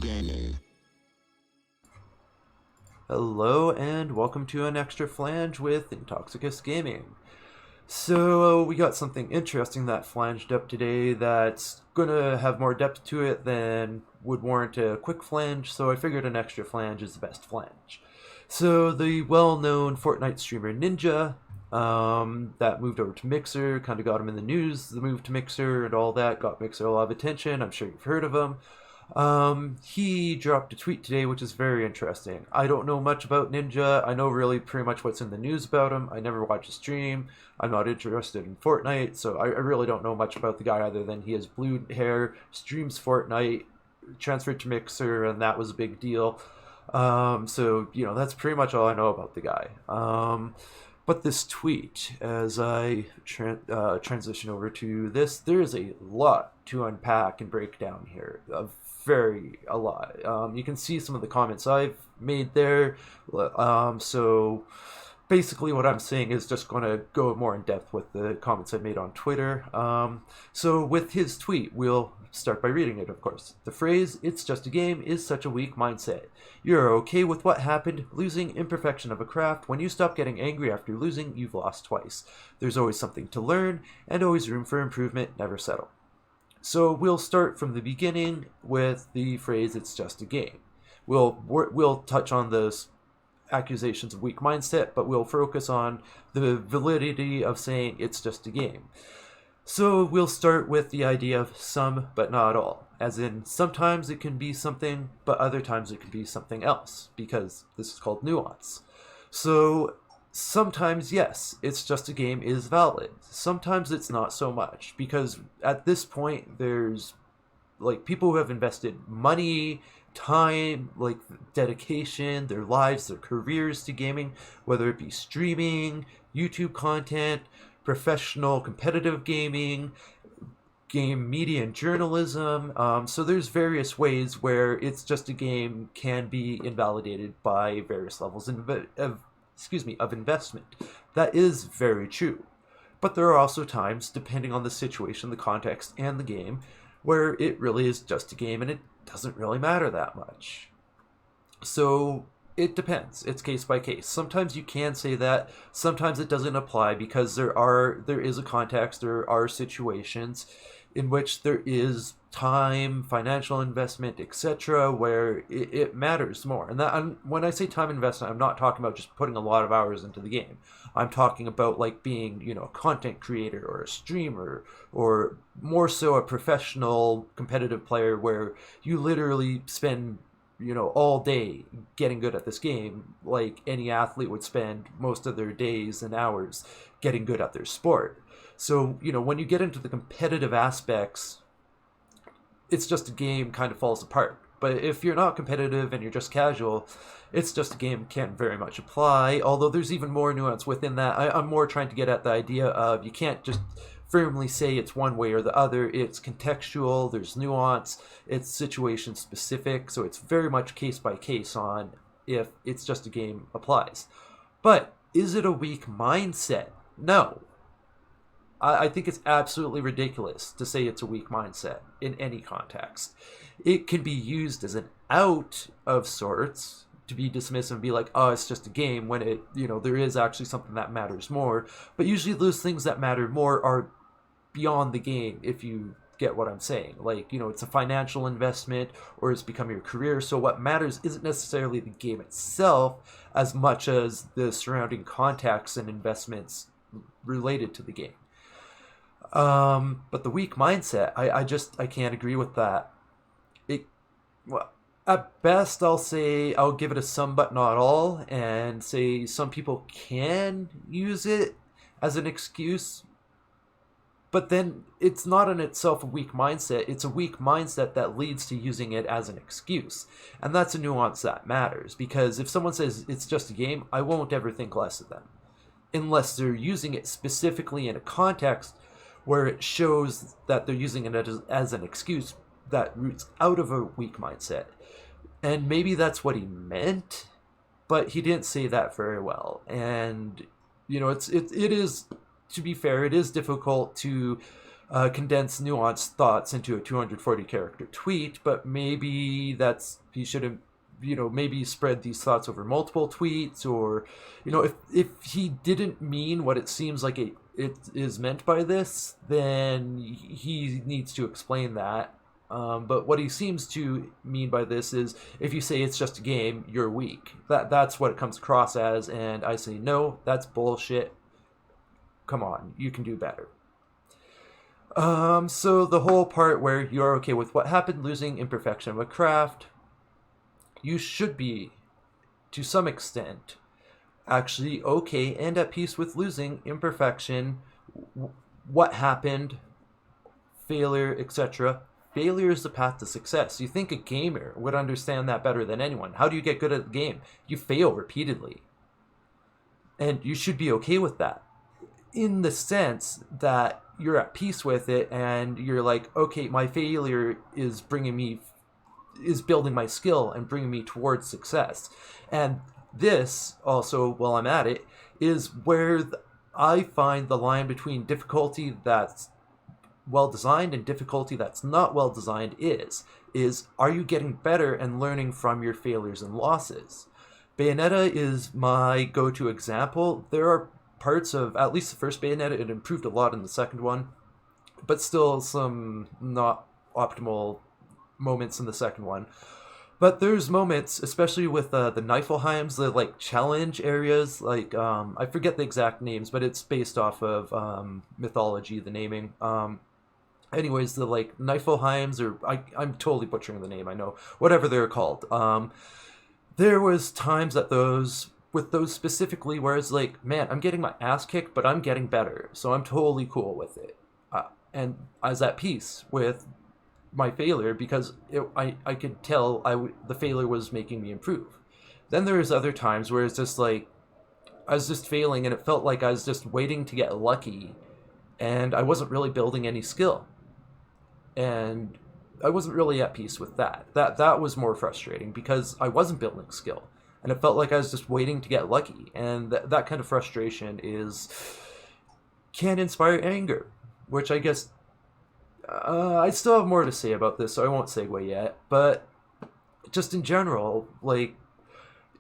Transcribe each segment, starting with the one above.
Gaming. Hello and welcome to an extra flange with Intoxicus Gaming. So we got something interesting that flanged up today that's gonna have more depth to it than would warrant a quick flange, so I figured an extra flange is the best flange. So the well-known Fortnite streamer Ninja, that moved over to Mixer, kind of got him in the news, the move to Mixer and all that, got Mixer a lot of attention, I'm sure you've heard of him. He dropped a tweet today, which is very interesting. I don't know much about Ninja. I know really pretty much what's in the news about him. I never watch a stream. I'm not interested in Fortnite, so I really don't know much about the guy other than he has blue hair, streams Fortnite, transferred to Mixer, and that was a big deal. So, that's pretty much all I know about the guy. But this tweet, as I transition over to this, there is a lot to unpack and break down here. A lot. You can see some of the comments I've made there. So basically what I'm saying is just going to go more in depth with the comments I made on Twitter. So with his tweet, we'll start by reading it, of course. The phrase, "It's just a game," is such a weak mindset. You're okay with what happened, losing, imperfection of a craft. When you stop getting angry after losing, you've lost twice. There's always something to learn, and always room for improvement, never settle. So we'll start from the beginning with the phrase, "It's just a game." We'll touch on those accusations of weak mindset, but we'll focus on the validity of saying it's just a game. So we'll start with the idea of some but not all, as in sometimes it can be something, but other times it can be something else, because this is called nuance. So sometimes, yes, it's just a game is valid. Sometimes it's not so much, because at this point there's people who have invested money, time, dedication, their lives, their careers to gaming, whether it be streaming, YouTube content, professional competitive gaming, game media and journalism. So there's various ways where it's just a game can be invalidated by various levels of investment. That is very true. But there are also times, depending on the situation, the context, and the game, where it really is just a game and it doesn't really matter that much. So it depends. It's case by case. Sometimes you can say that. Sometimes it doesn't apply because there is a context. There are situations in which there is time, financial investment, etc., where it matters more. And when I say time investment, I'm not talking about just putting a lot of hours into the game. I'm talking about being, a content creator or a streamer, or more so a professional competitive player where you literally spend all day getting good at this game, like any athlete would spend most of their days and hours getting good at their sport. So, when you get into the competitive aspects, it's just a game kind of falls apart. But if you're not competitive and you're just casual, it's just a game can't very much apply, although there's even more nuance within that. I'm more trying to get at the idea of you can't just firmly say it's one way or the other. It's contextual, there's nuance, it's situation specific, so it's very much case by case on if it's just a game applies. But is it a weak mindset? No. I think it's absolutely ridiculous to say it's a weak mindset in any context. It can be used as an out of sorts to be dismissive and be like, oh, it's just a game, when there is actually something that matters more. But usually those things that matter more are beyond the game, if you get what I'm saying. It's a financial investment or it's become your career. So what matters isn't necessarily the game itself as much as the surrounding context and investments related to the game. But the weak mindset, I can't agree with that. Well, at best, I'll give it a some but not all, and say some people can use it as an excuse, but then it's not in itself a weak mindset. It's a weak mindset that leads to using it as an excuse. And that's a nuance that matters, because if someone says it's just a game, I won't ever think less of them, unless they're using it specifically in a context where it shows that they're using it as an excuse that roots out of a weak mindset. And maybe that's what he meant, but he didn't say that very well. And it is, to be fair, it is difficult to condense nuanced thoughts into a 240 character tweet, but maybe he shouldn't, maybe spread these thoughts over multiple tweets, or, if he didn't mean what it seems like it is meant by this, then he needs to explain that. But what he seems to mean by this is, if you say it's just a game, you're weak. That's what it comes across as, and I say, no, that's bullshit. Come on, you can do better. So the whole part where you're okay with what happened, losing imperfection of a craft, you should be, to some extent, actually okay and at peace with losing imperfection, what happened, failure, etc. Failure is the path to success. You think a gamer would understand that better than anyone. How do you get good at the game? You fail repeatedly. And you should be okay with that, in the sense that you're at peace with it and you're like, okay, my failure is building my skill and bringing me towards success. And this also, while I'm at it, is where I find the line between difficulty that's well designed and difficulty that's not well designed is are you getting better and learning from your failures and losses? Bayonetta is my go-to example. There are parts of at least the first Bayonetta, it improved a lot in the second one, but still some not optimal moments in the second one. But there's moments, especially with the Niflheims, the like challenge areas, like I forget the exact names, but it's based off of mythology, the naming. Anyways, the like Niflheims, or I'm totally butchering the name, I know, whatever they're called. There was times at with those specifically where it's like, man, I'm getting my ass kicked, but I'm getting better, so I'm totally cool with it. And I was at peace with my failure because I could tell the failure was making me improve. Then there's other times where it's just like, I was just failing and it felt like I was just waiting to get lucky and I wasn't really building any skill. And I wasn't really at peace with that. That was more frustrating because I wasn't building skill. And it felt like I was just waiting to get lucky. And that kind of frustration can inspire anger, which I guess I still have more to say about this, so I won't segue yet. But just in general, like,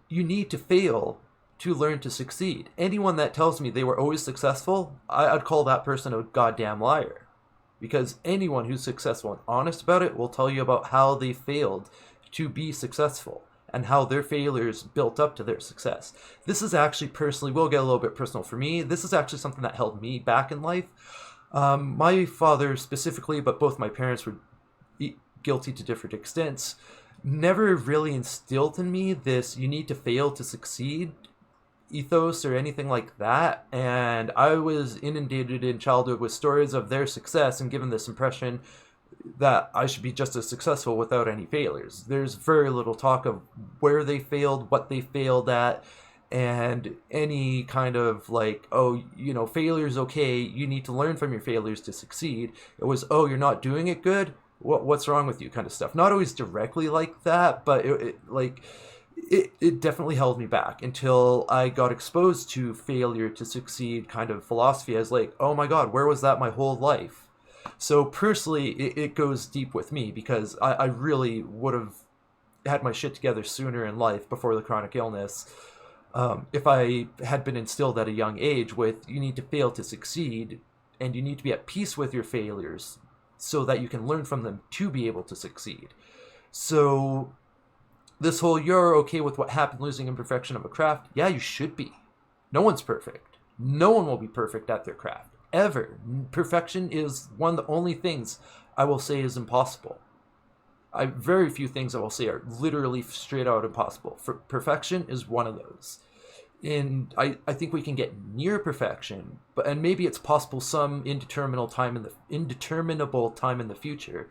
you need to fail to learn to succeed. Anyone that tells me they were always successful, I'd call that person a goddamn liar. Because anyone who's successful and honest about it will tell you about how they failed to be successful and how their failures built up to their success. This is actually personally, we'll get a little bit personal for me, this is actually something that held me back in life. My father specifically, but both my parents were guilty to different extents, never really instilled in me this you need to fail to succeed ethos or anything like that. And I was inundated in childhood with stories of their success and given this impression that I should be just as successful without any failures. There's very little talk of where they failed, what they failed at, and any kind of like, oh, failure's okay, you need to learn from your failures to succeed. It was, oh, you're not doing it good? What's wrong with you kind of stuff. Not always directly like that, but it definitely held me back until I got exposed to failure to succeed kind of philosophy. I was like, oh my god, where was that my whole life? So personally, it goes deep with me because I really would have had my shit together sooner in life before the chronic illness. If I had been instilled at a young age with, you need to fail to succeed and you need to be at peace with your failures so that you can learn from them to be able to succeed. So this whole, you're okay with what happened, losing imperfection of a craft, yeah, you should be. No one's perfect. No one will be perfect at their craft, ever. Perfection is one of the only things I will say is impossible. Very few things I will say are literally straight out impossible. Perfection is one of those. And I think we can get near perfection, and maybe it's possible some indeterminable time in the future.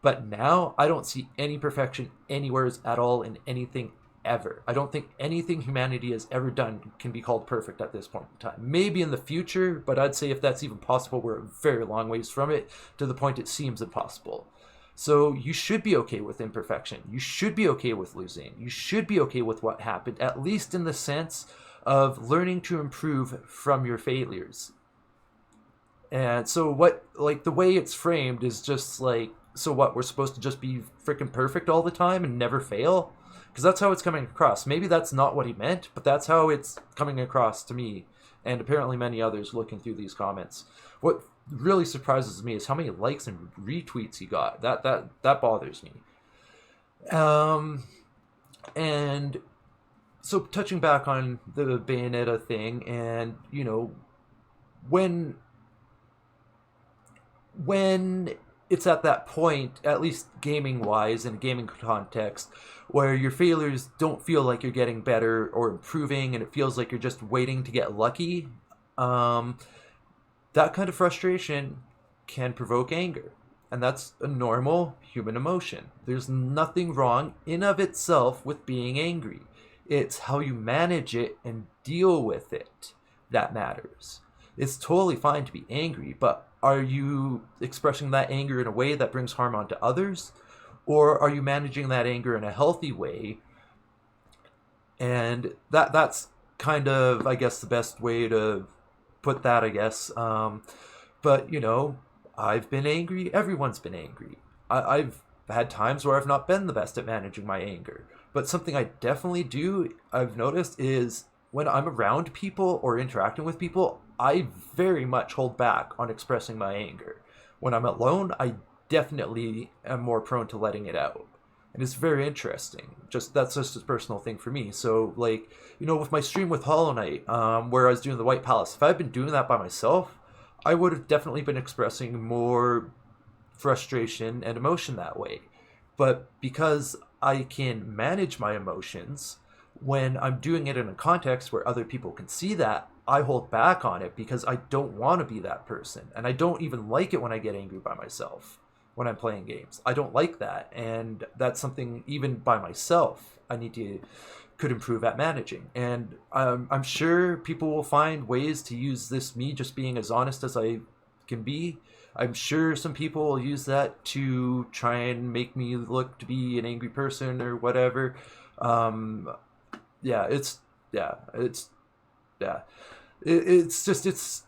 But now, I don't see any perfection anywhere at all in anything ever. I don't think anything humanity has ever done can be called perfect at this point in time. Maybe in the future, but I'd say if that's even possible, we're a very long ways from it, to the point it seems impossible. So you should be okay with imperfection. You should be okay with losing. You should be okay with what happened, at least in the sense of learning to improve from your failures. And so what, like, the way it's framed is just like, so what, we're supposed to just be freaking perfect all the time and never fail? Because that's how it's coming across. Maybe that's not what he meant, but that's how it's coming across to me, and apparently many others looking through these comments. What really surprises me is how many likes and retweets he got. That bothers me. Um, and so touching back on the Bayonetta thing, and when when it's at that point, at least gaming wise, in a gaming context, where your failures don't feel like you're getting better or improving, and it feels like you're just waiting to get lucky, um, that kind of frustration can provoke anger. And that's a normal human emotion. There's nothing wrong in of itself with being angry. It's how you manage it and deal with it that matters. It's totally fine to be angry, but are you expressing that anger in a way that brings harm onto others? Or are you managing that anger in a healthy way? And that's kind of, I guess, the best way to put that, I guess. But, I've been angry. Everyone's been angry. I've had times where I've not been the best at managing my anger. But something I definitely do, I've noticed, is when I'm around people or interacting with people, I very much hold back on expressing my anger. When I'm alone, I definitely am more prone to letting it out. And it's very interesting. That's just a personal thing for me. So, like, with my stream with Hollow Knight, where I was doing the White Palace, if I'd been doing that by myself, I would have definitely been expressing more frustration and emotion that way. But because I can manage my emotions, when I'm doing it in a context where other people can see that, I hold back on it because I don't want to be that person. And I don't even like it when I get angry by myself when I'm playing games. I don't like that. And that's something, even by myself, could improve at managing. And I'm sure people will find ways to use this, me just being as honest as I can be. I'm sure some people will use that to try and make me look to be an angry person or whatever. Um, yeah, yeah, it's just,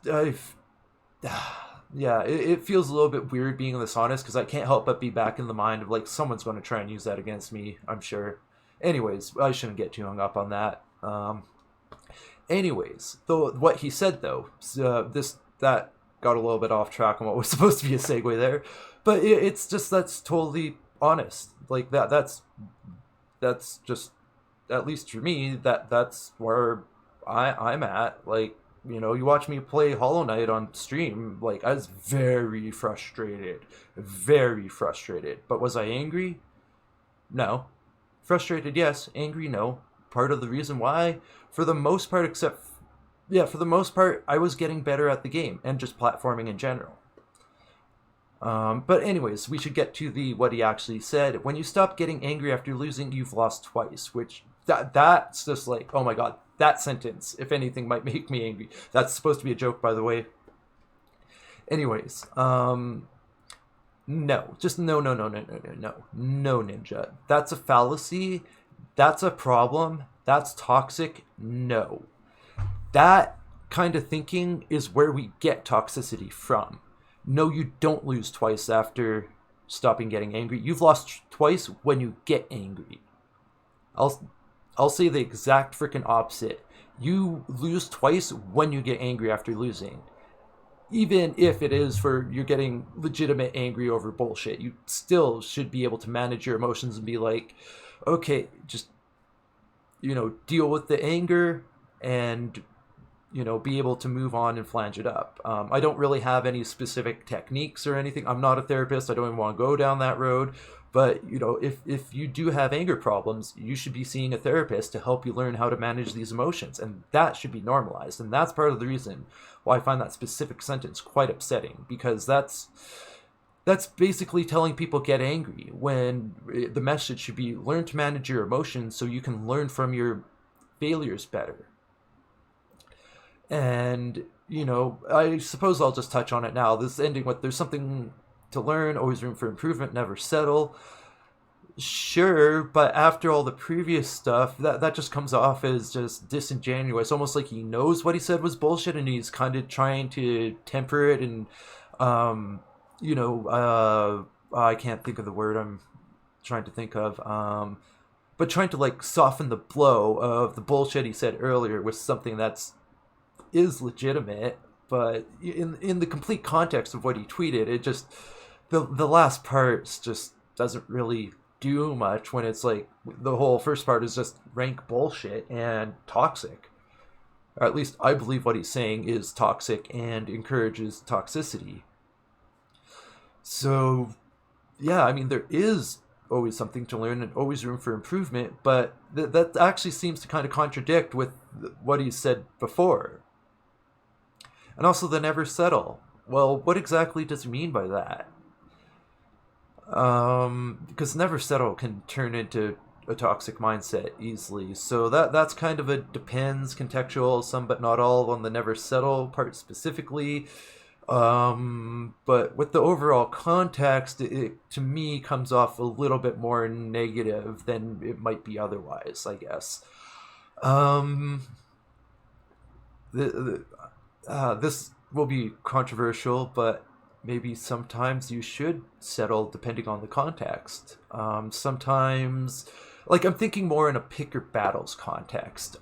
yeah, it feels a little bit weird being this honest because I can't help but be back in the mind of like someone's going to try and use that against me, I'm sure. Anyways, I shouldn't get too hung up on that. Anyways, though, what he said though, that got a little bit off track on what was supposed to be a segue there, but it's just, that's totally honest. Like that's just, at least for me, that's where I'm at. Like, you watch me play Hollow Knight on stream, like, I was very frustrated. Very frustrated. But was I angry? No. Frustrated, yes. Angry, no. Part of the reason why, for the most part, for the most part, I was getting better at the game, and just platforming in general. But anyways, we should get to what he actually said. When you stop getting angry after losing, you've lost twice, which that's just like, oh my god, that sentence, if anything, might make me angry. That's supposed to be a joke, by the way. Anyways, no, just no, no, no, no, no, no, no, no, Ninja. That's a fallacy. That's a problem. That's toxic. No. That kind of thinking is where we get toxicity from. No, you don't lose twice after stopping getting angry. You've lost twice when you get angry. I'll say the exact freaking opposite. You lose twice when you get angry after losing. Even if it is you're getting legitimate angry over bullshit, you still should be able to manage your emotions and be like, okay, just, deal with the anger and, be able to move on and flange it up. I don't really have any specific techniques or anything. I'm not a therapist. I don't even want to go down that road. But, if you do have anger problems, you should be seeing a therapist to help you learn how to manage these emotions. And that should be normalized. And that's part of the reason why I find that specific sentence quite upsetting. Because that's basically telling people get angry, when the message should be learn to manage your emotions so you can learn from your failures better. And, I suppose I'll just touch on it now. This ending with there's something to learn, always room for improvement, never settle. Sure, but after all the previous stuff, that just comes off as just disingenuous. Almost like he knows what he said was bullshit, and he's kind of trying to temper it and, um, you know, I can't think of the word I'm trying to think of. But trying to like soften the blow of the bullshit he said earlier with something that's is legitimate, but in the complete context of what he tweeted, it just the last part just doesn't really do much when it's like the whole first part is just rank bullshit and toxic. Or at least I believe what he's saying is toxic and encourages toxicity. So yeah, I mean there is always something to learn and always room for improvement, but that actually seems to kind of contradict with what he said before. And also the never settle. Well, what exactly does he mean by that? Because never settle can turn into a toxic mindset easily. So that's kind of a depends, contextual, some but not all on the never settle part specifically. But with the overall context, it to me comes off a little bit more negative than it might be otherwise, I guess. Um, this will be controversial, but maybe sometimes you should settle depending on the context. Sometimes, like I'm thinking more in a pick your battles context.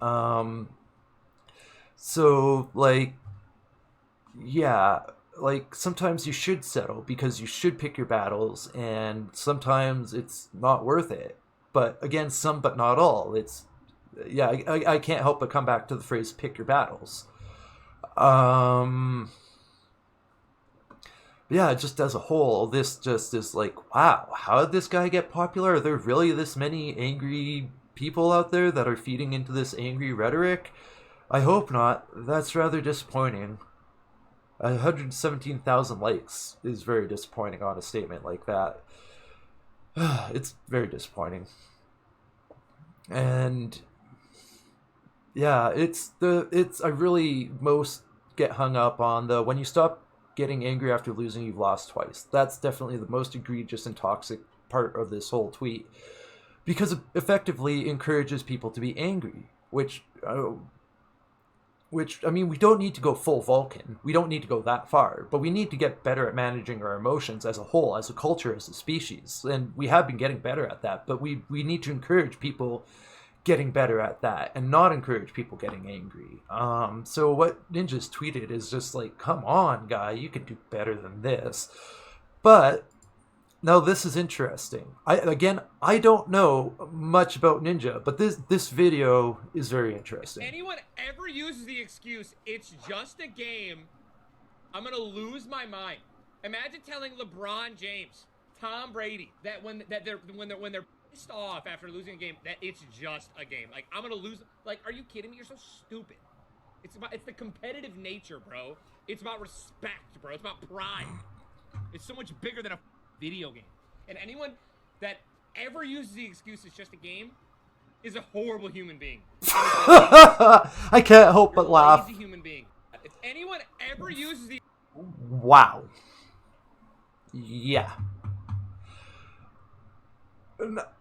So like, yeah, like sometimes you should settle because you should pick your battles, and sometimes it's not worth it. But again, some but not all. It's yeah, I can't help but come back to the phrase "pick your battles." Um, yeah, just as a whole, this just is like, wow, how did this guy get popular? Are there really this many angry people out there that are feeding into this angry rhetoric? I hope not. That's rather disappointing. 117,000 likes is very disappointing on a statement like that. It's very disappointing. And yeah, it's I really most get hung up on the when you stop getting angry after losing, you've lost twice. That's definitely the most egregious and toxic part of this whole tweet because it effectively encourages people to be angry, which I mean, we don't need to go full Vulcan. We don't need to go that far, but we need to get better at managing our emotions as a whole, as a culture, as a species. And we have been getting better at that, but we need to encourage people getting better at that and not encourage people getting angry. So what Ninja's tweeted is just like, come on, guy, you can do better than this. But now this is interesting. I don't know much about Ninja, but this video is very interesting. Anyone ever uses the excuse, it's just a game, I'm gonna lose my mind. Imagine telling LeBron James, Tom Brady, that when they're pissed off after losing a game, that it's just a game. Like, I'm gonna lose. Like, are you kidding me? You're so stupid. It's the competitive nature, bro. It's about respect, bro. It's about pride. It's so much bigger than a video game. And anyone that ever uses the excuse it's just a game is a horrible human being. I can't help but laugh. Lazy human being. If anyone ever uses the wow. Yeah.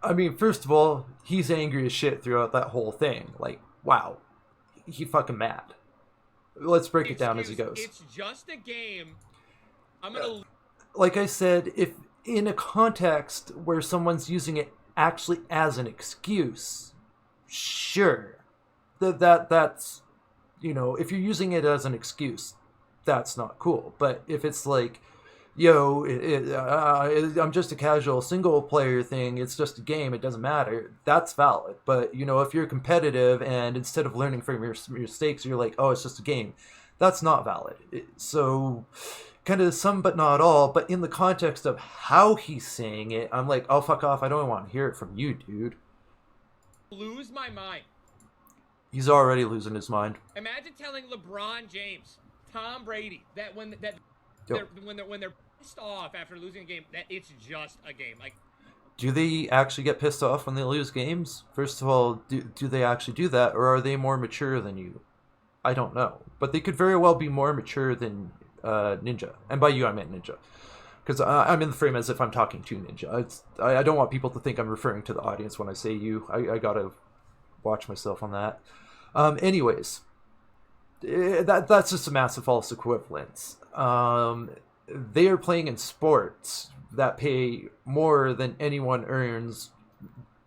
I mean, first of all, he's angry as shit throughout that whole thing. Like, wow. He fucking mad. Let's break it down as he goes. It's just a game. I'm gonna like I said, if in a context where someone's using it actually as an excuse, sure, that's you know, if you're using it as an excuse, that's not cool. But if it's like, yo, I'm just a casual single player thing, it's just a game, it doesn't matter, that's valid. But you know, if you're competitive and instead of learning from your mistakes, you're like, oh, it's just a game, that's not valid. So kind of some but not all, but in the context of how he's saying it, I'm like, oh, fuck off, I don't want to hear it from you, dude. Lose my mind. He's already losing his mind. Imagine telling LeBron James, Tom Brady, that when they're pissed off after losing a game, that it's just a game. Like, do they actually get pissed off when they lose games? First of all, do they actually do that, or are they more mature than you? I don't know, but they could very well be more mature than Ninja, and by you I meant Ninja. because I'm in the frame as if I'm talking to Ninja. I don't want people to think I'm referring to the audience when I say you. I gotta watch myself on that. Anyways, that's just a massive false equivalence. They are playing in sports that pay more than anyone earns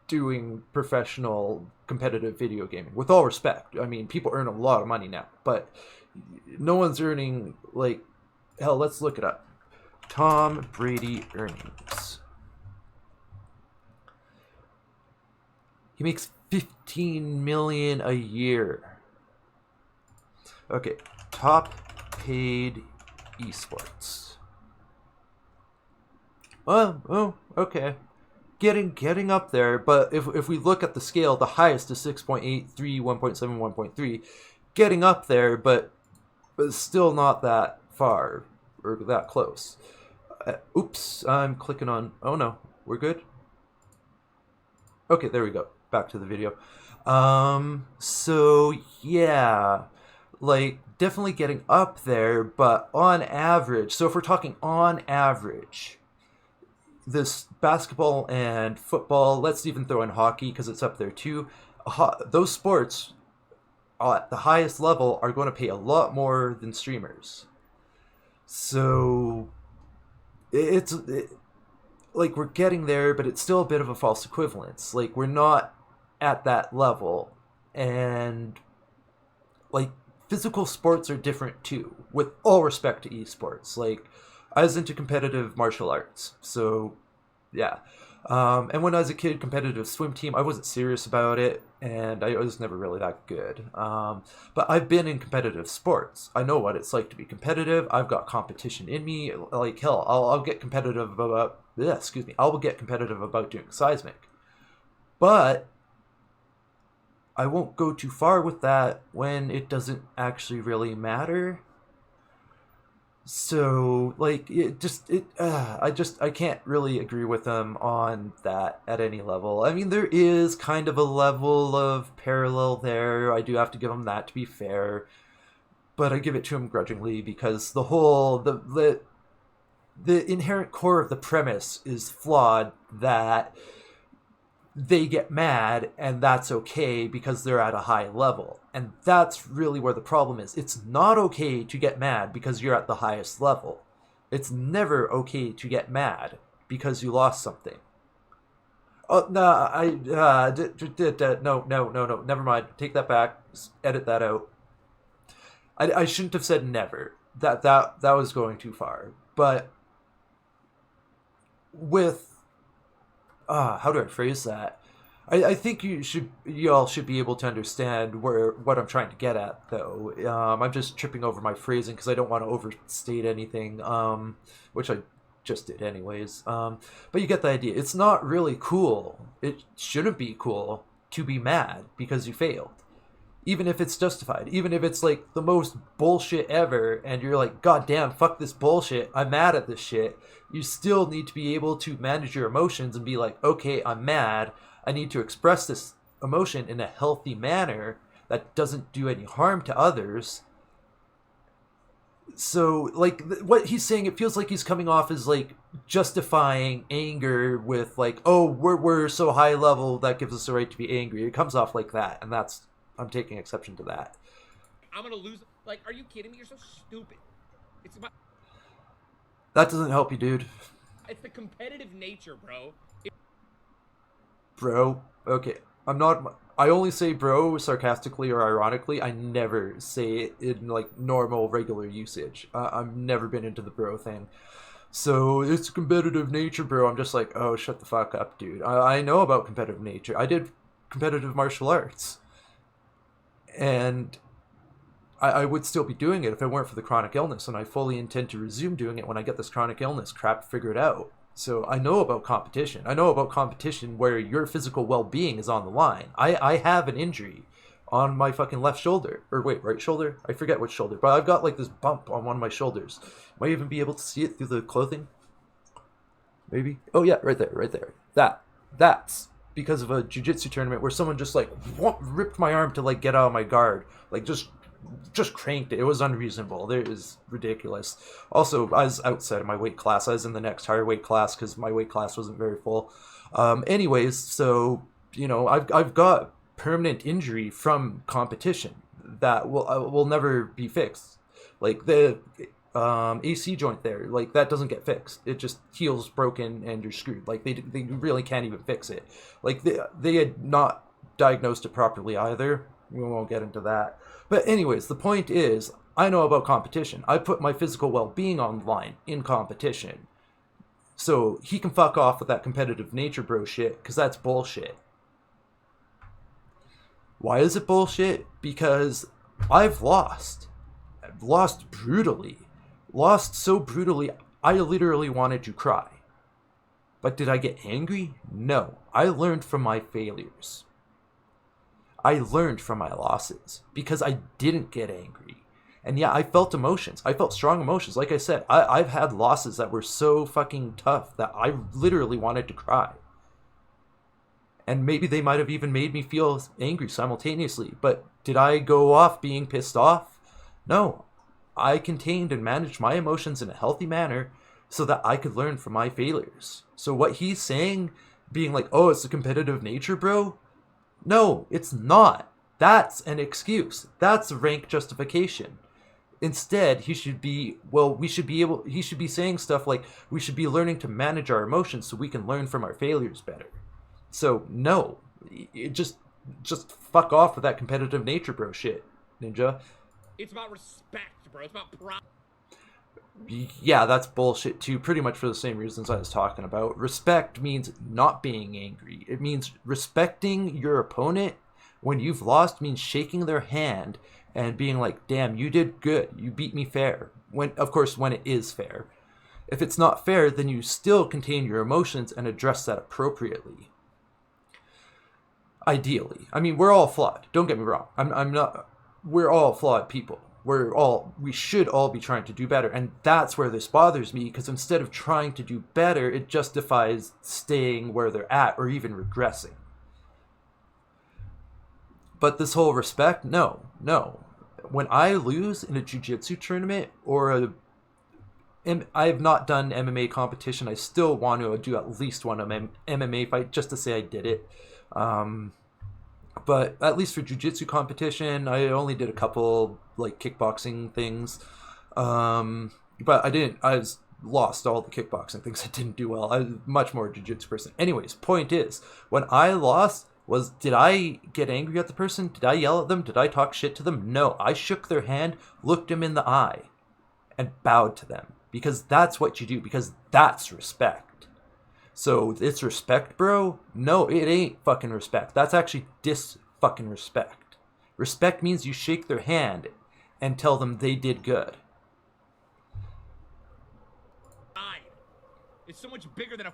doing professional competitive video gaming. With all respect, I mean, people earn a lot of money now, but no one's earning, like, hell, let's look it up. Tom Brady earnings. He makes $15 million a year. Okay, top paid esports. Oh, okay. Getting up there, but if we look at the scale, the highest is 6.83, 1.7, 1.3. Getting up there, but still not that far or that close. Oops, I'm clicking on... Oh no, we're good? Okay, there we go. Back to the video. So yeah, like definitely getting up there, but on average, so if we're talking on average, this basketball and football, let's even throw in hockey because it's up there too. Those sports at the highest level are going to pay a lot more than streamers. So it's like we're getting there, but it's still a bit of a false equivalence. Like we're not at that level, and like physical sports are different too. With all respect to esports, like I was into competitive martial arts, so yeah. And when I was a kid, competitive swim team, I wasn't serious about it, and I was never really that good. But I've been in competitive sports. I know what it's like to be competitive. I've got competition in me. Like hell, I'll get competitive about. I will get competitive about doing seismic, but I won't go too far with that when it doesn't actually really matter. So like I can't really agree with them on that at any level. I mean, there is kind of a level of parallel there. I do have to give them that, to be fair, but I give it to them grudgingly because the whole the inherent core of the premise is flawed, that they get mad and that's okay because they're at a high level. And that's really where the problem is. It's not okay to get mad because you're at the highest level. It's never okay to get mad because you lost something. Oh, no, no, never mind. Take that back. Edit that out. I shouldn't have said never. That was going too far. But with how do I phrase that? I think you all should be able to understand what I'm trying to get at, though. I'm just tripping over my phrasing because I don't want to overstate anything, which I just did anyways. But you get the idea. It's not really cool. It shouldn't be cool to be mad because you failed. Even if it's justified. Even if it's like the most bullshit ever and you're like, God damn, fuck this bullshit. I'm mad at this shit. You still need to be able to manage your emotions and be like, okay, I'm mad. I need to express this emotion in a healthy manner that doesn't do any harm to others. So, like, what he's saying, it feels like he's coming off as, like, justifying anger with, like, oh, we're so high level, that gives us the right to be angry. It comes off like that, and I'm taking exception to that. I'm gonna lose. Like, are you kidding me? You're so stupid. It's about... That doesn't help you, dude. It's the competitive nature, bro. Bro, okay. I only say bro sarcastically or ironically. I never say it in, like, normal, regular usage. I've never been into the bro thing. So, it's competitive nature, bro. I'm just like, oh, shut the fuck up, dude. I know about competitive nature. I did competitive martial arts. And I would still be doing it if it weren't for the chronic illness, and I fully intend to resume doing it when I get this chronic illness crap figured out. So I know about competition. I know about competition where your physical well-being is on the line. I have an injury on my fucking left shoulder. Or wait, right shoulder? I forget which shoulder. But I've got like this bump on one of my shoulders. Might even be able to see it through the clothing. Maybe. Oh yeah, right there. That's because of a jiu-jitsu tournament where someone just like ripped my arm to like get out of my guard. Like just just cranked it. It was unreasonable. It was ridiculous. Also, I was outside of my weight class. I was in the next higher weight class because my weight class wasn't very full. Anyways, so I've got permanent injury from competition that will never be fixed. Like the AC joint there, like that doesn't get fixed. It just heals broken and you're screwed. Like they really can't even fix it. Like they had not diagnosed it properly either. We won't get into that. But anyways, the point is, I know about competition. I put my physical well-being on the line in competition. So he can fuck off with that competitive nature bro shit, because that's bullshit. Why is it bullshit? Because I've lost. I've lost brutally. Lost so brutally, I literally wanted to cry. But did I get angry? No. I learned from my failures. I learned from my losses because I didn't get angry. And yeah, I felt emotions. I felt strong emotions. Like I said, I've had losses that were so fucking tough that I literally wanted to cry. And maybe they might have even made me feel angry simultaneously. But did I go off being pissed off? No. I contained and managed my emotions in a healthy manner so that I could learn from my failures. So what he's saying, being like, oh, it's a competitive nature, bro? No, it's not. That's an excuse. That's a rank justification. Instead, he should be saying stuff like, we should be learning to manage our emotions so we can learn from our failures better. So, no. Just fuck off with that competitive nature, bro shit, Ninja. It's about respect, bro. It's about pride. Yeah, that's bullshit too, pretty much for the same reasons I was talking about. Respect means not being angry. It means respecting your opponent when you've lost, means shaking their hand and being like, damn, you did good. You beat me fair. Of course, when it is fair. If it's not fair, then you still contain your emotions and address that appropriately. Ideally. I mean, we're all flawed. Don't get me wrong. I'm not... We're all flawed people. We should all be trying to do better. And that's where this bothers me, because instead of trying to do better, it justifies staying where they're at or even regressing. But this whole respect, no. When I lose in a jiu-jitsu tournament I have not done MMA competition, I still want to do at least one MMA fight just to say I did it. But at least for jiu-jitsu competition, I only did a couple like kickboxing things. But I lost all the kickboxing things. I didn't do well. I was much more a jiu-jitsu person. Anyways, point is, when I lost, did I get angry at the person? Did I yell at them? Did I talk shit to them? No, I shook their hand, looked them in the eye, and bowed to them. Because that's what you do. Because that's respect. So it's respect, bro? No, it ain't fucking respect. That's actually dis-fucking respect. Respect means you shake their hand and tell them they did good. It's so much bigger than a...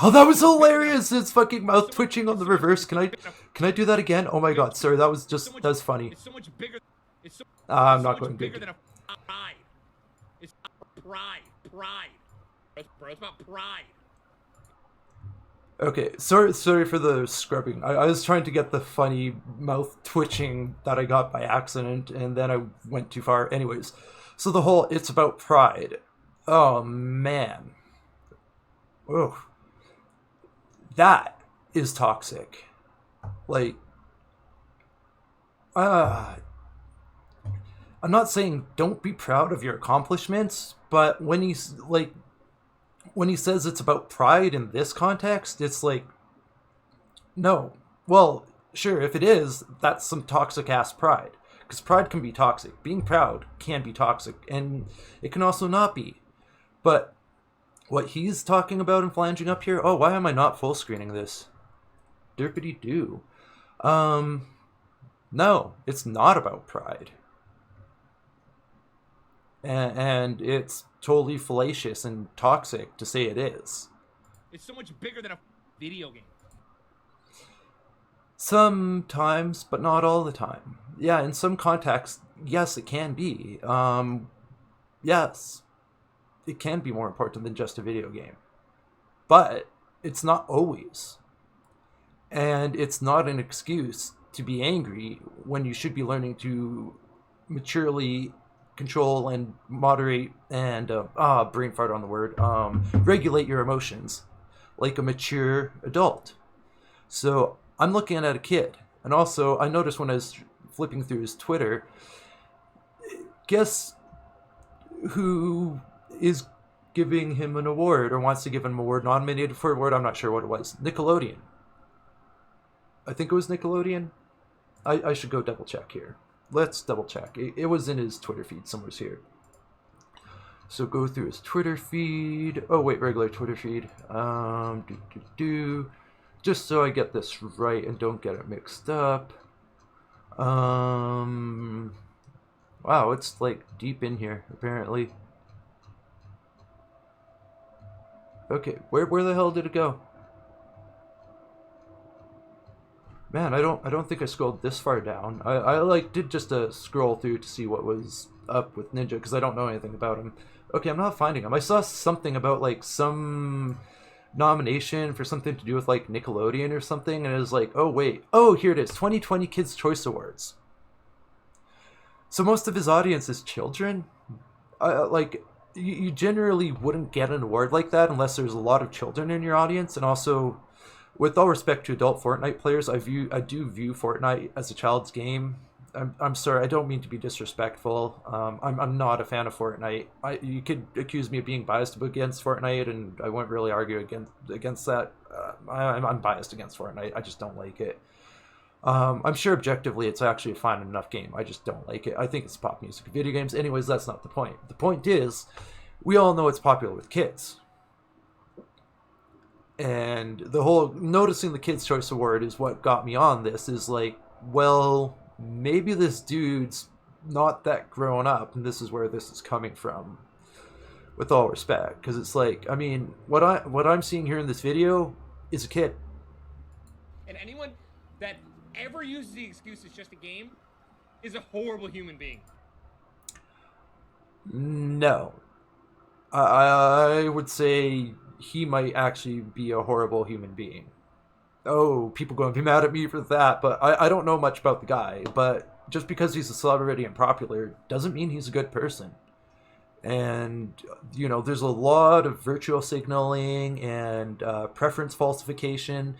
Oh, that was hilarious! His fucking mouth twitching on the reverse. Can I do that again? Oh my god, sorry, that was funny. It's so much bigger... I'm not going big. Bigger than a pride. It's pride. Bro, it's about pride. Okay, sorry for the scrubbing. I was trying to get the funny mouth twitching that I got by accident, and then I went too far. Anyways, so the whole it's about pride. Oh, man. Oh. That is toxic. Like, I'm not saying don't be proud of your accomplishments, but when he says it's about pride in this context, it's like, no. Well, sure, if it is, that's some toxic ass pride. Because pride can be toxic. Being proud can be toxic, and it can also not be. But what he's talking about and flanging up here, oh, why am I not full screening this? Derpity do. No, it's not about pride. And it's totally fallacious and toxic to say it is. It's so much bigger than a video game. Sometimes, but not all the time. Yeah, in some contexts, yes, it can be. Yes, it can be more important than just a video game. But it's not always. And it's not an excuse to be angry when you should be learning to maturely control and moderate and brain fart on the word, regulate your emotions like a mature adult. So I'm looking at a kid. And also, I noticed when I was flipping through his Twitter, guess who is giving him an award or wants to give him an award, nominated for an award? I'm not sure what it was. Nickelodeon. I think it was Nickelodeon. I should go double check here. Let's double check. It was in his Twitter feed somewhere here. So go through his Twitter feed. Oh wait, regular Twitter feed. Just so I get this right and don't get it mixed up. Wow, it's like deep in here apparently. Okay, where the hell did it go? Man, I don't think I scrolled this far down. I like did just a scroll through to see what was up with Ninja because I don't know anything about him. Okay, I'm not finding him. I saw something about like some nomination for something to do with like Nickelodeon or something, and it was like, oh wait, oh here it is, 2020 Kids Choice Awards. So most of his audience is children. Like you generally wouldn't get an award like that unless there's a lot of children in your audience, and also, with all respect to adult Fortnite players, I do view Fortnite as a child's game. I'm sorry, I don't mean to be disrespectful. I'm not a fan of Fortnite. You could accuse me of being biased against Fortnite, and I wouldn't really argue against that. I'm biased against Fortnite. I just don't like it. I'm sure objectively it's actually a fine enough game. I just don't like it. I think it's pop music, video games. Anyways, that's not the point. The point is, we all know it's popular with kids. And the whole noticing the Kids' Choice Award is what got me on this, is like, well, maybe this dude's not that grown up, and this is where this is coming from, with all respect. Because it's like, I mean, what I'm seeing here in this video is a kid. And anyone that ever uses the excuse it's just a game is a horrible human being. No. I would say he might actually be a horrible human being. Oh, people going to be mad at me for that, but I don't know much about the guy. But just because he's a celebrity and popular doesn't mean he's a good person. And, you know, there's a lot of virtual signaling and preference falsification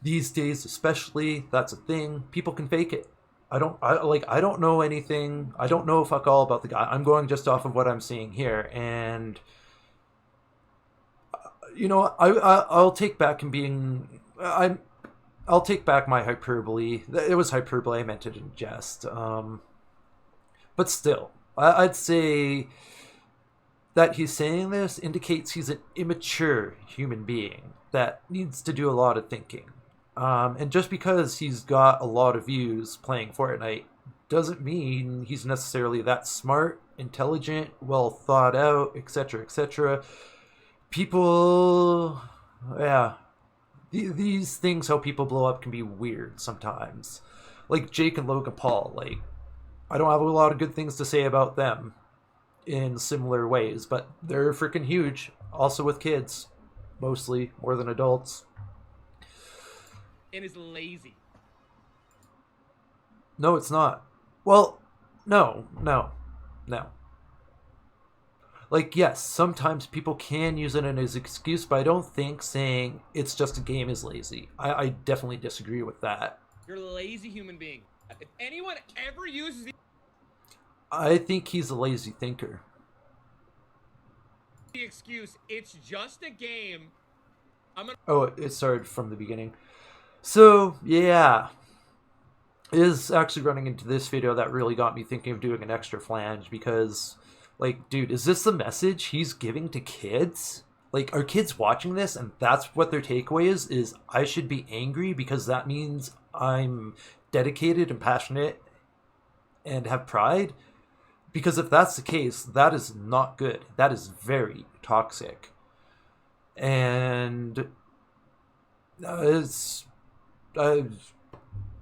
these days, especially. That's a thing. People can fake it. I don't know anything. I don't know fuck all about the guy. I'm going just off of what I'm seeing here, and you know, I'll take back I'll take back my hyperbole. It was hyperbole. I meant it in jest. But still, I'd say that he's saying this indicates he's an immature human being that needs to do a lot of thinking. And just because he's got a lot of views playing Fortnite doesn't mean he's necessarily that smart, intelligent, well thought out, etc., etc. People, yeah, these things, how people blow up, can be weird sometimes. Like Jake and Logan Paul, like, I don't have a lot of good things to say about them in similar ways, but they're freaking huge. Also with kids, mostly, more than adults. And is lazy. No, it's not. Well, no. Like, yes, sometimes people can use it as an excuse, but I don't think saying it's just a game is lazy. I definitely disagree with that. You're a lazy human being. If anyone ever uses I think he's a lazy thinker. the excuse, it's just a game, Oh, it started from the beginning. So, yeah. It is actually running into this video that really got me thinking of doing an extra flange, because, like, dude, is this the message he's giving to kids? Like, are kids watching this and that's what their takeaway is I should be angry because that means I'm dedicated and passionate and have pride? Because if that's the case, that is not good. That is very toxic. And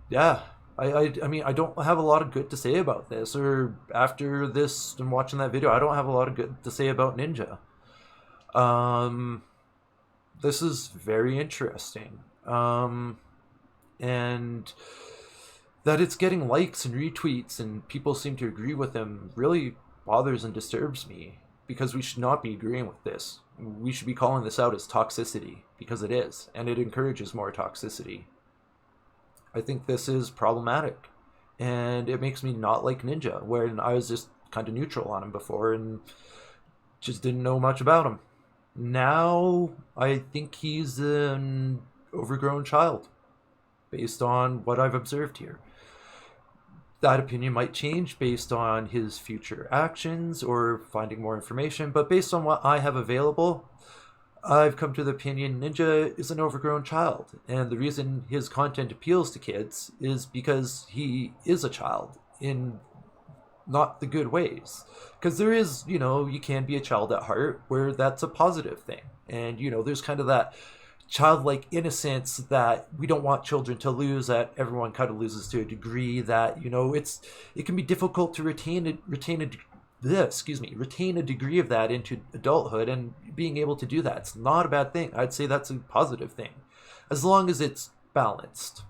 yeah. I mean, I don't have a lot of good to say about this, or after this and watching that video, I don't have a lot of good to say about Ninja. This is very interesting. And that it's getting likes and retweets and people seem to agree with him really bothers and disturbs me, because we should not be agreeing with this. We should be calling this out as toxicity, because it is, and it encourages more toxicity. I think this is problematic, and it makes me not like Ninja, where I was just kind of neutral on him before and just didn't know much about him. Now I think he's an overgrown child, based on what I've observed here. That opinion might change based on his future actions or finding more information, but based on what I have available, I've come to the opinion Ninja is an overgrown child, and the reason his content appeals to kids is because he is a child in not the good ways. Because there is, you can be a child at heart where that's a positive thing, and there's kind of that childlike innocence that we don't want children to lose, that everyone kind of loses to a degree, that it can be difficult to retain a degree of that into adulthood, and being able to do that, it's not a bad thing. I'd say that's a positive thing as long as it's balanced.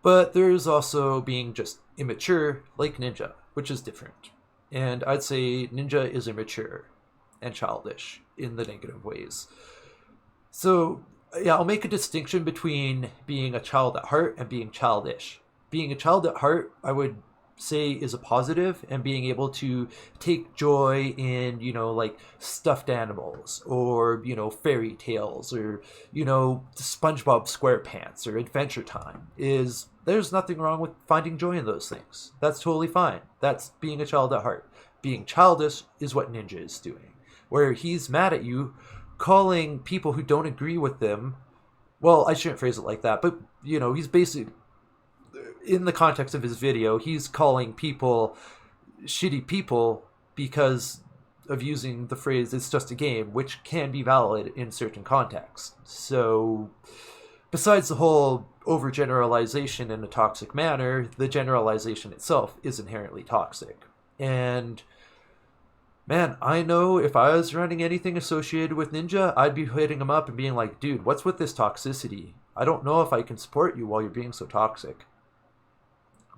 But there's also being just immature like Ninja, which is different, and I'd say Ninja is immature and childish in the negative ways. So, yeah, I'll make a distinction between being a child at heart and being childish. Being a child at heart, I would say, is a positive, and being able to take joy in, like stuffed animals, or, fairy tales, or, SpongeBob SquarePants, or Adventure Time, there's nothing wrong with finding joy in those things. That's totally fine. That's being a child at heart. Being childish is what Ninja is doing, where he's mad at you, calling people who don't agree with them, well, I shouldn't phrase it like that, but he's basically, in the context of his video, he's calling people shitty people because of using the phrase "it's just a game," which can be valid in certain contexts. So besides the whole overgeneralization in a toxic manner, the generalization itself is inherently toxic. And man, I know if I was running anything associated with Ninja, I'd be hitting him up and being like, dude, what's with this toxicity? I don't know if I can support you while you're being so toxic.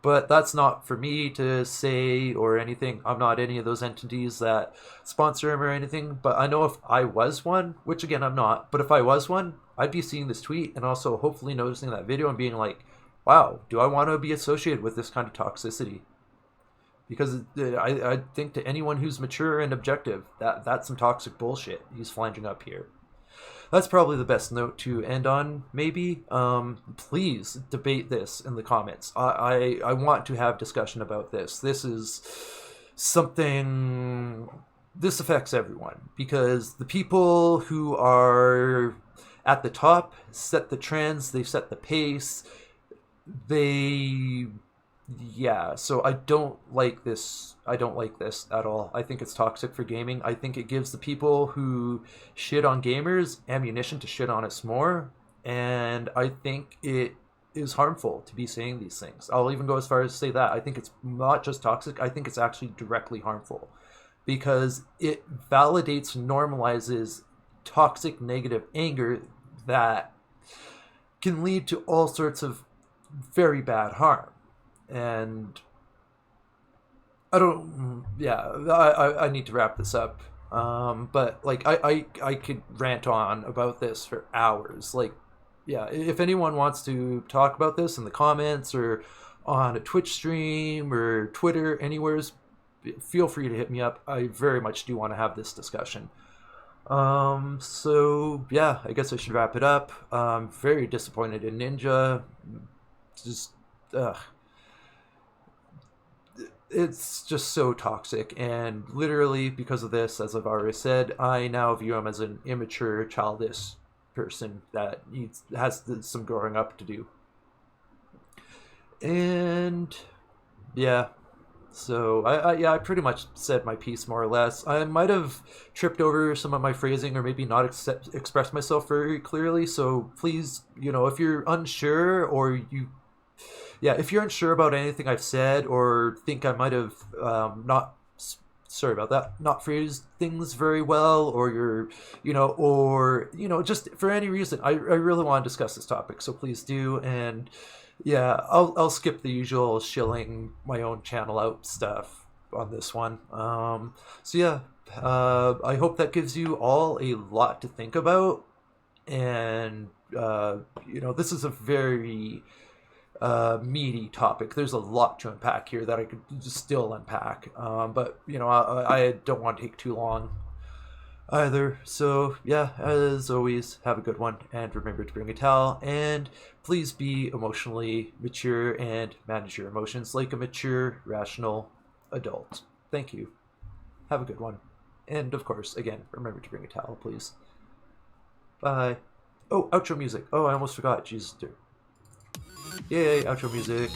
But that's not for me to say or anything. I'm not any of those entities that sponsor him or anything. But I know if I was one, which again, I'm not, but if I was one, I'd be seeing this tweet and also hopefully noticing that video and being like, wow, do I want to be associated with this kind of toxicity? Because I think to anyone who's mature and objective, that's some toxic bullshit he's flanging up here. That's probably the best note to end on, maybe. Please debate this in the comments. I want to have discussion about this. This is something... This affects everyone, because the people who are at the top set the trends, they set the pace, so I don't like this. I don't like this at all. I think it's toxic for gaming. I think it gives the people who shit on gamers ammunition to shit on us more. And I think it is harmful to be saying these things. I'll even go as far as to say that. I think it's not just toxic. I think it's actually directly harmful, because it validates and normalizes toxic negative anger that can lead to all sorts of very bad harm. And I need to wrap this up. But like, I could rant on about this for hours. Like, yeah, if anyone wants to talk about this in the comments or on a Twitch stream or Twitter, anywhere, feel free to hit me up. I very much do want to have this discussion. So yeah, I guess I should wrap it up. I'm very disappointed in Ninja. Just, it's just so toxic, and literally because of this, as I've already said, I now view him as an immature, childish person that has some growing up to do. And yeah, so I pretty much said my piece more or less. I might have tripped over some of my phrasing or maybe not expressed myself very clearly, so please, if you're unsure or if you're unsure about anything I've said or think I might have not phrased things very well, or just for any reason, I really want to discuss this topic, so please do. And Yeah, I'll skip the usual shilling my own channel out stuff on this one. So yeah, I hope that gives you all a lot to think about, and this is a very meaty topic. There's a lot to unpack here that I could still unpack, but I don't want to take too long either. So, yeah, as always, have a good one, and remember to bring a towel, and please be emotionally mature and manage your emotions like a mature, rational adult. Thank you. Have a good one. And, of course, again, remember to bring a towel, please. Bye. Oh, outro music. Oh, I almost forgot. Jesus. Yay, outro music.